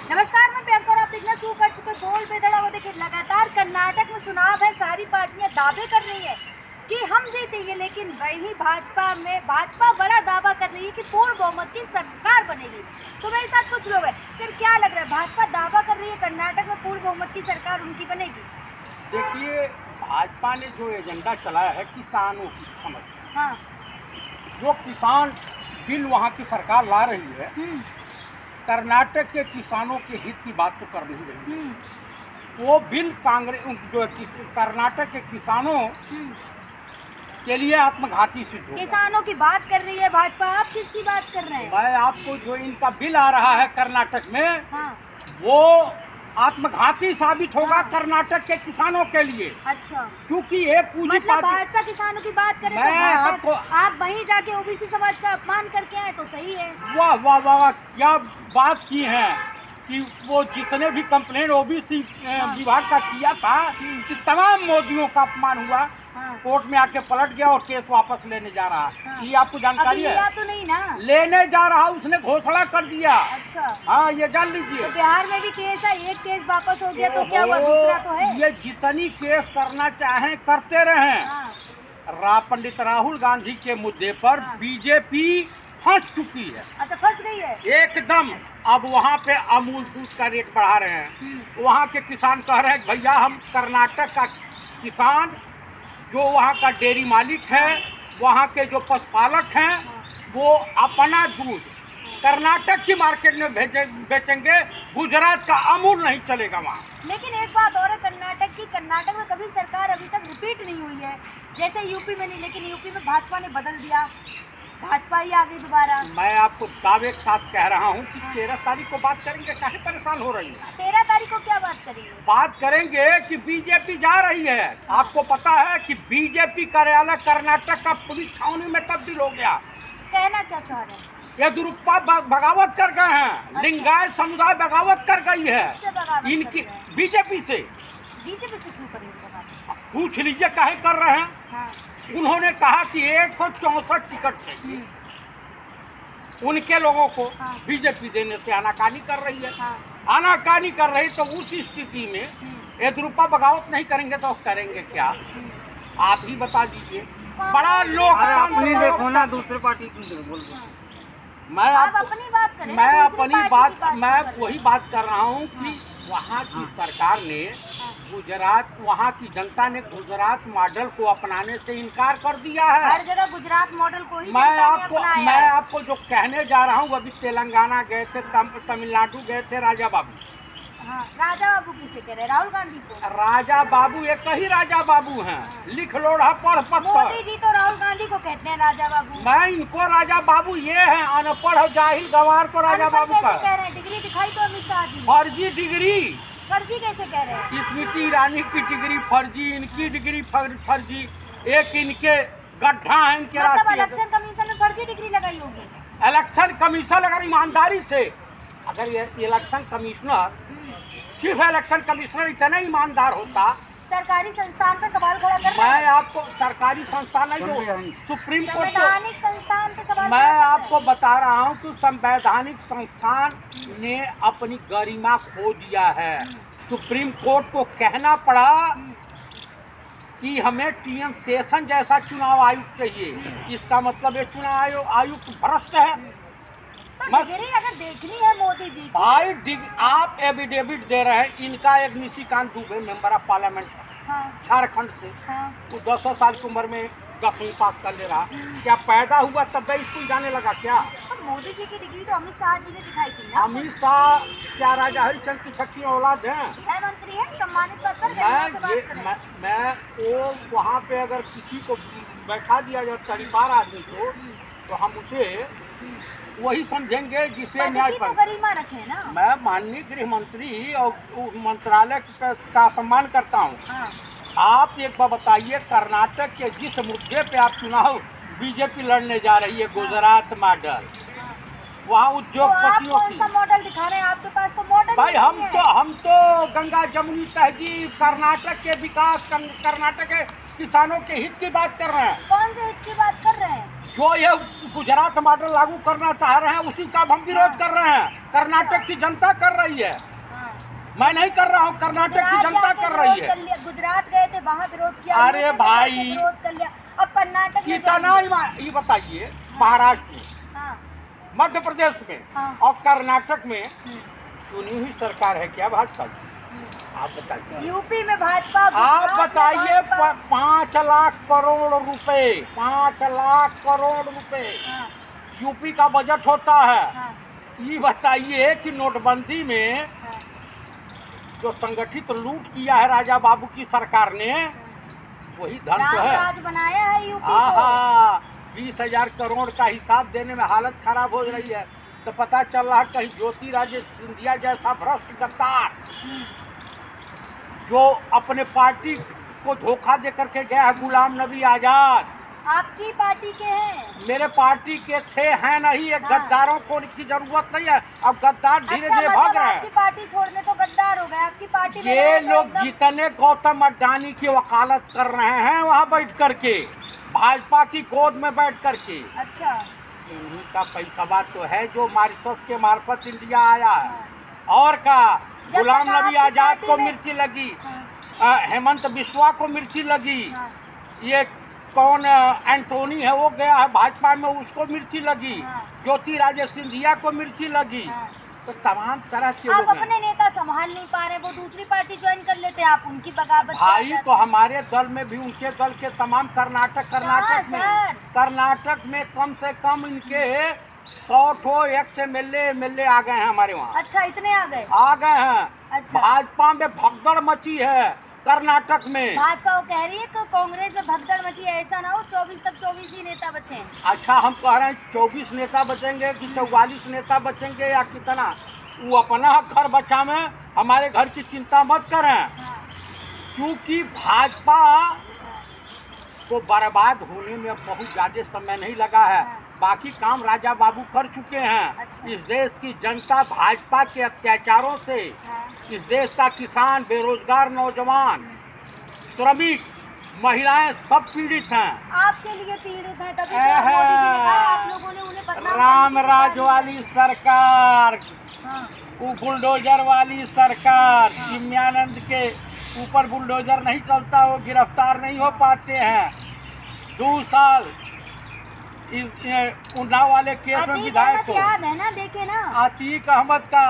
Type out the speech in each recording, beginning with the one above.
नमस्कार, मैं प्रियंका और आप देखना शुरू कर चुके बोल बेधड़ा। वो देखिए, लगातार कर्नाटक में चुनाव है, सारी पार्टियां दावे कर रही है कि हम जीतेंगे, लेकिन वही भाजपा बड़ा दावा कर रही है कि पूर्ण बहुमत की सरकार बनेगी। तो मेरे साथ कुछ लोग हैं। सर, क्या लग रहा है, भाजपा दावा कर रही है कर्नाटक में पूर्ण बहुमत की सरकार उनकी बनेगी? देखिए, भाजपा ने जो एजेंडा चलाया है किसानों की समस्या, हाँ। जो किसान बिल वहाँ की सरकार ला रही है, कर्नाटक के किसानों के हित की बात तो कर नहीं रही। वो बिल कांग्रेस जो कर्नाटक के किसानों के लिए आत्मघाती सिद्ध होगा। किसानों की बात कर रही है भाजपा, आप किसकी बात कर रहे हैं? मैं आपको जो इनका बिल आ रहा है कर्नाटक में, हाँ। वो आत्मघाती साबित होगा हाँ। कर्नाटक के किसानों के लिए। अच्छा, क्योंकि ये पूंजी मतलब भाजपा किसानों की बात करें तो आप वहीं जाके ओबीसी समाज का अपमान करके आए तो सही है। वाह वाह वाह वाह, क्या बात की है कि वो जिसने भी कंप्लेन ओबीसी विभाग का किया था कि तमाम मोदियों का अपमान हुआ, कोर्ट में आके पलट गया और केस वापस लेने जा रहा है। ये आपको जानकारी है? तो नहीं ना, लेने जा रहा, उसने घोषणा कर दिया। अच्छा, हाँ, ये जान लीजिए। तो बिहार में भी केस है, एक केस वापस हो गया तो क्या हुआ, दूसरा तो है। ये जितनी केस करना चाहें करते रहें। पंडित राहुल गांधी के मुद्दे पर बीजेपी फंस चुकी है। अच्छा, फंस गई है एकदम। अब वहाँ पे अमूल दूध का रेट बढ़ा रहे हैं। वहाँ के किसान कह रहे हैं भैया, हम कर्नाटक का किसान जो वहाँ का डेयरी मालिक है, वहाँ के जो पशुपालक हैं, वो अपना दूध कर्नाटक की मार्केट में बेचेंगे। गुजरात का अमूल नहीं चलेगा वहाँ। लेकिन एक बात और है कर्नाटक में कभी सरकार अभी तक रिपीट नहीं हुई है, जैसे यूपी में नहीं, लेकिन यूपी में भाजपा ने बदल दिया, भाजपा ही आ गई दोबारा। मैं आपको दावे के साथ कह रहा हूँ कि 13 तारीख को बात करेंगे। काहे परेशान हो रही है? 13 तारीख को क्या बात करेंगे? बात करेंगे कि बीजेपी जा रही है। आपको पता है कि बीजेपी कार्यालय कर्नाटक का पुलिस छावनी में तब्दील हो गया। कहना क्या चाह रहे हैं? येदियुरप्पा बगावत कर गए हैं। अच्छा। लिंगायत समुदाय बगावत कर गई है इनकी बीजेपी से। क्यों करेंगे? पूछ लीजिए काहे कर रहे हैं। हाँ। उन्होंने कहा कि 164 टिकट चाहिए उनके लोगों को। हाँ। बीजेपी देने से आनाकानी कर रही है। हाँ। आनाकानी कर रही, तो उस स्थिति में येदियुरप्पा बगावत नहीं करेंगे तो करेंगे क्या? आप ही बता दीजिए। बड़ा लोकतंत्र देखो ना, दूसरे पार्टी की बोल। मैं अपनी बात करें। मैं वही बात कर रहा हूँ कि वहाँ की सरकार ने वहाँ की जनता ने गुजरात मॉडल को अपनाने से इनकार कर दिया है। हर जगह गुजरात मॉडल को ही मैं आपको जो कहने जा रहा हूँ, अभी तेलंगाना गए थे, तमिलनाडु गए थे राजा बाबू। हाँ, राजा बाबू किसे कह रहे? राहुल गांधी को? राजा बाबू एक ही राजा बाबू हैं। लिख लोढ़ा पढ़ पत्थर। मोदी जी तो राहुल गांधी को कहते हैं राजा बाबू। मैं इनको राजा बाबू ये हैं, अनपढ़ जाहिल गवार को राजा बाबू का कह रहे हैं। डिग्री दिखाई तो अमित शाह जी। फर्जी डिग्री। फर्जी कैसे कह रहे हैं? स्मृति ईरानी की डिग्री फर्जी, इनकी डिग्री फर्जी। एक इनके गड्ढा है इनके। मतलब इलेक्शन कमीशन में फर्जी डिग्री लगाई होगी। इलेक्शन कमीशन अगर ईमानदारी से, अगर ये इलेक्शन कमिश्नर, सिर्फ इलेक्शन कमिश्नर इतना ईमानदार होता, सरकारी संस्थान पे सवाल खड़ा कर रहे हैं। मैं आपको सरकारी संस्थान नहीं, जो सुप्रीम कोर्ट, संवैधानिक संस्थान पे सवाल मैं आपको बता रहा हूं कि संवैधानिक संस्थान ने अपनी गरिमा खो दिया है। सुप्रीम कोर्ट को कहना पड़ा कि हमें टीएन शेषन जैसा चुनाव आयुक्त चाहिए। इसका मतलब ये चुनाव आयुक्त भ्रष्ट है। डिग्री अगर देखनी है मोदी जी की, भाई आप एफिडेविट दे रहे हैं। इनका एक Nishikant Dubey member of parliament, Jharkhand से, वो 10 साल की उम्र में 10वीं पास कर ले रहा। क्या पैदा हुआ तब स्कूल जाने लगा क्या? तो मोदी जी की डिग्री तो अमित शाह जी ने दिखाई थी ना। अमित शाह क्या राजा हरिश्चंद्र की छठी औलाद है? मंत्री है, सम्मानित पद पर। मैं वो वहाँ पे अगर किसी को बैठा दिया जाए 12 आदमी को, तो हम उसे वही समझेंगे जिसे न्याय पर गरिमा रखे ना। मैं माननीय गृह मंत्री और मंत्रालय का सम्मान करता हूँ। आप एक बार बताइए, कर्नाटक के जिस मुद्दे पे आप चुनाव बीजेपी लड़ने जा रही है, गुजरात मॉडल, वहाँ उद्योगपतियों की मॉडल दिखा रहे हैं। आपके पास तो मॉडल भाई, हम तो गंगा जमुनी तहजीब, कर्नाटक के विकास, कर्नाटक के किसानों के हित की बात कर रहे हैं। कौन से हित की बात कर रहे हैं? जो ये गुजरात मॉडल लागू करना चाह रहे हैं उसी का हम विरोध कर रहे हैं। कर्नाटक की जनता कर रही है, हाँ। मैं नहीं कर रहा हूँ, कर्नाटक की जनता कर रही है। गुजरात गए थे, वहाँ विरोध किया। अरे यूपी में भाई, गए थे, विरोध कर लिया। अब कर्नाटक में कितना ये बताइए, महाराष्ट्र में, हाँ, मध्य प्रदेश में हाँ। और कर्नाटक में चुनी हुई सरकार है क्या भाजपा की? आप बताइए। यूपी में भाजपा, आप गुजरात में बताइए, भाजपा। 5 लाख करोड़ रुपए, 5 लाख करोड़ रुपए हाँ, यूपी का बजट होता है। हाँ, ये बताइए कि नोटबंदी में हाँ, जो संगठित लूट किया है राजा बाबू की सरकार ने, वही धन तो राम है। राज बनाया है यूपी को। आहा, 20,000 करोड़ का हिसाब देने में हालत खराब हो रही है। तो पता चल रहा कहीं ज्योतिरादित्य सिंधिया जैसा भ्रष्ट गद्दार हम्म, जो अपने पार्टी को धोखा दे करके गया है, गुलाम नबी आजाद, आपकी पार्टी के हैं। मेरे पार्टी के थे, हैं नहीं। ये हाँ। गद्दारों को की जरूरत नहीं है। अब गद्दार धीरे धीरे अच्छा, भाग मतलब रहे आपकी हैं। पार्टी छोड़ने तो गद्दार हो गए। आपकी पार्टी में ये रहे तो लोग एकदम- जितने गौतम अड्डानी की वकालत कर रहे हैं वहाँ बैठ करके, भाजपा की गोद में बैठ करके, अच्छा, इन्हीं का पैसा तो है जो मॉरिशस के मार्फत इंडिया आया है। हाँ, और का जब गुलाम तक नबी आपकी आजाद पार्टी को में- मिर्ची लगी, हाँ, हेमंत बिस्वा को मिर्ची लगी, हाँ, ये कौन एंटोनी है वो गया है भाजपा में, उसको मिर्ची लगी, हाँ। ज्योतिरादित्य सिंधिया को मिर्ची लगी। हाँ। तो तमाम तरह के आप लोग हैं। अपने नेता संभाल नहीं पा रहे, वो दूसरी पार्टी ज्वाइन कर लेते, आप उनकी बगावत भाई कर तो हमारे दल में भी उनके दल के तमाम कर्नाटक में सर? कर्नाटक में कम से कम इनके 100 ठो एक्स एमएलए आ गए हैं हमारे वहाँ, अच्छा, इतने आ गए। आ गए हैं। अच्छा। भाजपा में भगदड़ मची है कर्नाटक में। भाजपा वो कह रही है कि कांग्रेस में भगदड़ मची है, ऐसा ना हो 24 तक 24 ही नेता बचे हैं। अच्छा, हम कह रहे हैं 24 नेता बचेंगे कि 44 नेता बचेंगे या कितना, वो अपना घर बचा में, हमारे घर की चिंता मत करें। हाँ, क्योंकि भाजपा को बर्बाद होने में बहुत ज़्यादा समय नहीं लगा है। बाकी काम राजा बाबू कर चुके हैं। अच्छा। इस देश की जनता भाजपा के अत्याचारों से, हाँ, इस देश का किसान, बेरोजगार नौजवान, श्रमिक, महिलाएं सब पीड़ित हैं। आपके लिए पीड़ित है, तभी तो मोदी जी ने कहा आप लोगों ने उन्हें बदनाम राम करने की राज कोशिश वाली सरकार, की। हाँ, वो बुलडोजर वाली सरकार, हाँ। चिन्मयानंद के ऊपर बुलडोजर नहीं चलता, वो गिरफ्तार नहीं हो पाते हैं। 2 साल इस उन्नाव वाले केस में अतीक विधायक अहमद को, याद है ना, देखे ना। अतीक अहमद का,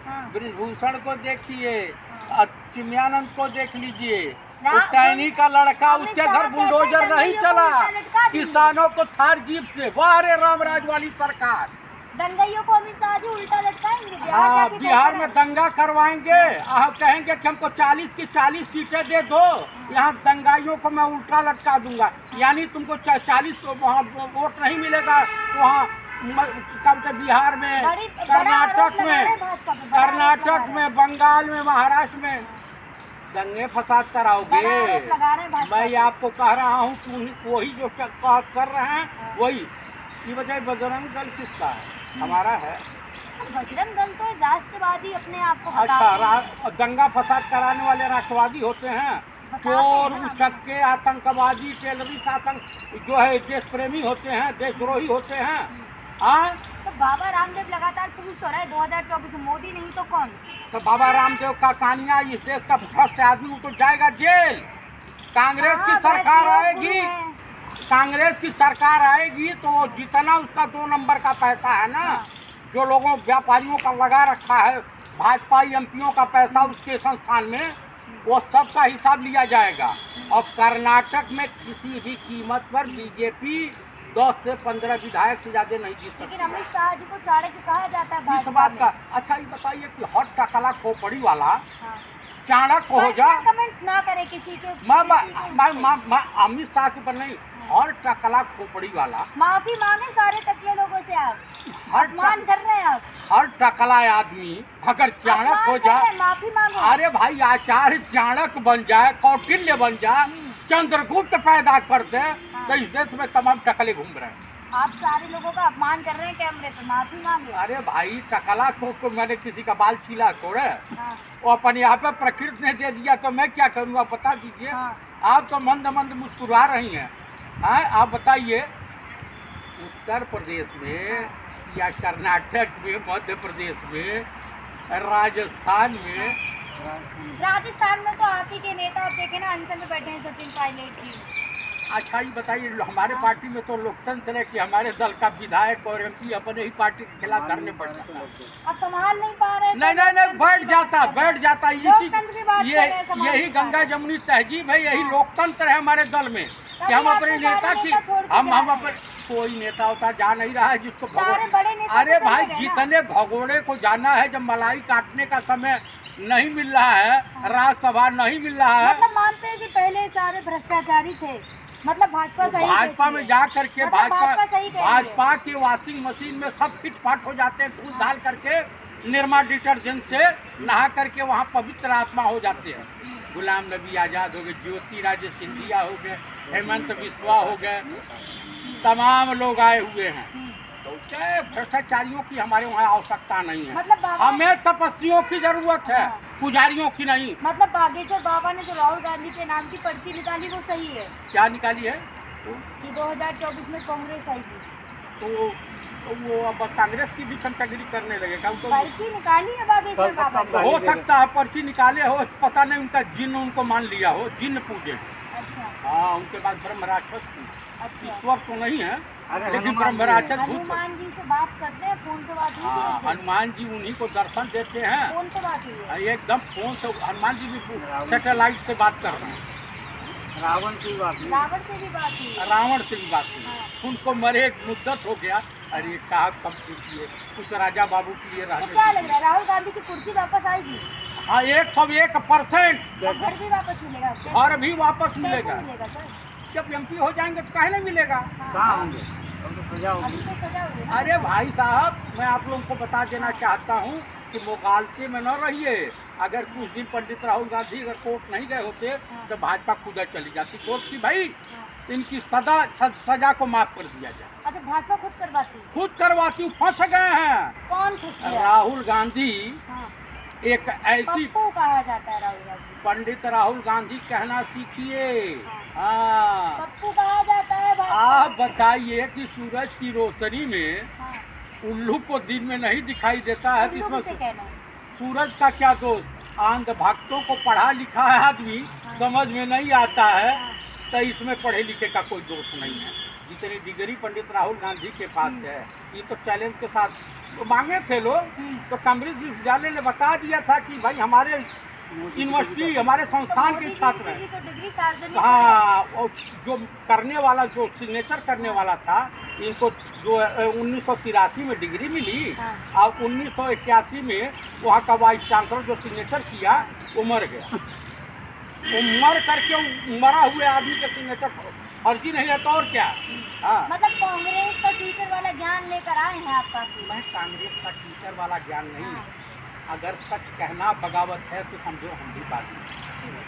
हाँ। ब्रिजभूषण को देखिए, हाँ। चिन्मयानंद को देख लीजिए, ना- उस टहनी का लड़का, अमित उसके शाह घर कहते बुलडोजर हैं नहीं दंगइयों को चला, उल्टा लटका दीजिए। किसानों को थार जीप से। वाह रे रामराज वाली सरकार। दंगइयों को अमित शाह जी उल्टा लटकाएंगे। हाँ, जाके बिहार कहते में हैं। दंगा करवाएंगे। आप कहेंगे कि हमको 40 की 40 सीटें दे दो, यहाँ दंगाइयों को मैं उल्टा लटका दूंगा। यानी तुमको 40 वहाँ वोट नहीं मिलेगा तो वहाँ कब तक बिहार में, बड़ा कर्नाटक आरोप लगा रहे में, हैं भाजपा पे, बड़ा आरोप कर्नाटक लगा रहे में, बंगाल में, महाराष्ट्र में दंगे फसाद बड़ा आरोप कराओगे। लगा रहे हैं भाजपा मैं पे। आपको कह रहा हूँ कि वही जो कर रहे हैं वही। ये बताइए, बजरंग दल किसका है? हमारा है। बजरंग दल तो राष्ट्रवादी अपने आप को अच्छा, बताते हैं। दंगा फसाद कराने वाले राष्ट्रवादी होते हैं। बताते चोर, हैं ना। उचक्के, आतंकवादी, टेररिस्ट, जो है देश प्रेमी होते हैं, देशद्रोही होते हैं। हाँ, तो बाबा रामदेव लगातार पूछ तो रहे 2024 में मोदी नहीं तो कौन। तो बाबा रामदेव का कानिया, इस देश का भ्रष्ट आदमी, वो तो जाएगा जेल। कांग्रेस की हाँ, सरकार वैसे आएगी, गुरु हैं। कांग्रेस की सरकार आएगी तो जितना उसका 2 नंबर का पैसा है ना, हाँ। जो लोगों व्यापारियों का लगा रखा है, भाजपा एमपियों का पैसा उसके संस्थान में, वो सब का हिसाब लिया जाएगा। और कर्नाटक में किसी भी कीमत पर बीजेपी 10 से 15 विधायक से ज़्यादा नहीं जीत लेकिन सकती। अमित शाह जी को चाणक्य कहा जाता है इस भाजपा बात में। का अच्छा ये बताइए कि हर टकला खोपड़ी वाला हाँ। चाणक्य हो जा। कमेंट ना करे किसी के। मैं अमित शाह के ऊपर नहीं, हर टकला खोपड़ी वाला, माफी मांगे सारे तकले लोगों से आप। हर अपमान कर रहे हैं आप। हर टकला आदमी अगर चाणक्य हो अपमान कर रहे जाए, हैं, माफी मांगो। अरे भाई आचार्य चाणक्य बन जाए, कौटिल्य बन जाए, चंद्रगुप्त पैदा कर दे, तो इस देश में तमाम टकले घूम रहे हैं। आप सारे लोगों का अपमान कर रहे हैं कैमरे पे, माफी मांगे। अरे भाई टकला को मैंने किसी का बाल छीला छोड़े, हाँ, वो अपन यहाँ पे प्रकृति ने दे दिया तो मैं क्या करूँ, आप बता दीजिए। हाँ। आप तो मंद मंद मुस्कुरा रही हैं। हाँ, आप बताइए, उत्तर प्रदेश में या कर्नाटक में, मध्य प्रदेश में, राजस्थान में। राजस्थान में तो आप ही के नेता, आप देखे ना, अनशन में बैठे हैं सचिन पायलट जी। अच्छा ये बताइए, हमारे पार्टी में तो लोकतंत्र है कि हमारे दल का विधायक और एमपी अपने ही पार्टी के खिलाफ धरने पड़ जाता है। आप संभाल नहीं पा रहे हैं। नहीं, बैठ जाता लोकतंत्र की बात इसी कर रहे हैं, संभाल यही नहीं पा गंगा रहे। जमुनी तहजीब है, यही हाँ। लोकतंत्र है हमारे दल में कि हम तभी अपने आपके नेता सारे की नेता छोड़ के हम जा रहे अपने कोई नेता होता जा नहीं रहा है जिसको सारे बड़े नेता अरे तो भाई चले गए ना। जितने भगोड़े को जाना है, जब मलाई काटने का समय नहीं मिल रहा है, राज्यसभा नहीं मिल रहा है, मतलब मानते हैं कि पहले सारे भ्रष्टाचारी थे, मतलब भाजपा सही भाजपा में जा करके मतलब भाजपा सही कह रही है। भाजपा के वॉशिंग मशीन में सब फिट फाट हो जाते हैं, दूध डाल करके निर्मा डिटर्जेंट से नहा करके वहाँ पवित्र आत्मा हो जाते हैं। गुलाम नबी आज़ाद हो गए, ज्योतिरादित्य सिंधिया हो गए, हेमंत बिस्वा हो गए, तमाम लोग आए हुए हैं। तो क्या भ्रष्टाचारियों की हमारे वहाँ आवश्यकता नहीं है, मतलब बाबा हमें तपस्वियों की जरूरत है, हाँ। पुजारियों की नहीं। मतलब बागेश्वर बाबा ने जो राहुल गांधी के नाम की पर्ची निकाली वो सही है क्या निकाली है? कि 2024 में कांग्रेस आएगी। तो वो अब कांग्रेस की भी कंटागिरी करने लगेगा उनको। पर्ची निकाली है बागेश्वर बाबा ने। हो सकता है पर्ची निकाले हो, पता नहीं उनका जिन्न उनको मान लिया हो, जिन्न पूजे। अच्छा हाँ, उनके बाद ब्रह्म राक्षस की, अच्छा। ईश्वर तो नहीं है अरे लेकिन हनुमान ब्रह्म जी राक्षस भूत। हनुमान जी से बात करते हैं, फोन पे बात हुई हाँ, थी। हनुमान जी उन्हीं को दर्शन देते हैं। फोन पे बात हुई है। एकदम फोन से हनुमान जी भी सैटेलाइट से बात कर रहे हैं। रावण की बात नहीं। रावण से भी बात हुई है। रावण से भी बात हुई, हाँ। उनको मरे एक मुद्दत हो गया। अरे कहा कब कीजिए, कुछ राजा बाबू के लिए तो रहने क्या लग दीजिए। रहा है राहुल गांधी की कुर्सी वापस आएगी? हाँ, 101%। और घर भी वापस मिलेगा? कैसे- और भी वापस कैसे मिलेगा। मिलेगा सर? जब एमपी हो जाएंगे तो काहे नहीं मिलेगा? कहाँ होंगे? अब तो सजा अभी होगी। तो सजा हुई ना। अरे भाई साहब, मैं आप लोगों को बता देना चाहता हूँ कि मुगालते में न रहिए। अगर कुछ दिन पंडित राहुल गांधी अगर कोर्ट नहीं गए होते तो भाजपा खुद चली जाती कोर्ट की, भाई हाँ। इनकी सजा को माफ कर दिया जाए। अच्छा, भाजपा खुद करवाती है? खुद करवाती, फंस गए हैं। कौन फंस गया? राहुल गांधी हाँ। एक ऐसी, पप्पू कहा जाता है राहुल गांधी। पंडित राहुल गांधी कहना सीखिए। हाँ, पप्पू कहा जाता है भाजपा। आप बताइए कि सूरज की रोशनी में हाँ। उल्लू को दिन में नहीं दिखाई देता है, उल्लू इसमें किसे कहना है? सूरज का क्या दोष? अंध भक्तों को पढ़ा लिखा है आदमी समझ में नहीं आता है, तो इसमें पढ़े लिखे का कोई दोष नहीं है। जितनी डिग्री पंडित राहुल गांधी के पास है, ये तो चैलेंज के साथ तो मांगे थे लोग। तो कांग्रेस विश्वविद्यालय ने बता दिया था कि भाई हमारे यूनिवर्सिटी, हमारे तो संस्थान मोदी के जी छात्र की हैं। तो डिग्री सार्वजनिक है। हाँ, और जो करने वाला, जो सिग्नेचर करने वाला था, इनको जो 1983 में डिग्री मिली हाँ। और 1981 में वहाँ का वाइस चांसलर जो सिग्नेचर किया वो मर गया। वो मर करके मरा हुए आदमी के सिग्नेचर फर्जी नहीं है तो और क्या? हाँ, मतलब कांग्रेस का ट्विटर वाला ज्ञान लेकर आए हैं आप काफी। मैं कांग्रेस का टीचर वाला ज्ञान नहीं है। हाँ। अगर सच कहना बगावत है तो समझो हम भी बात नहीं।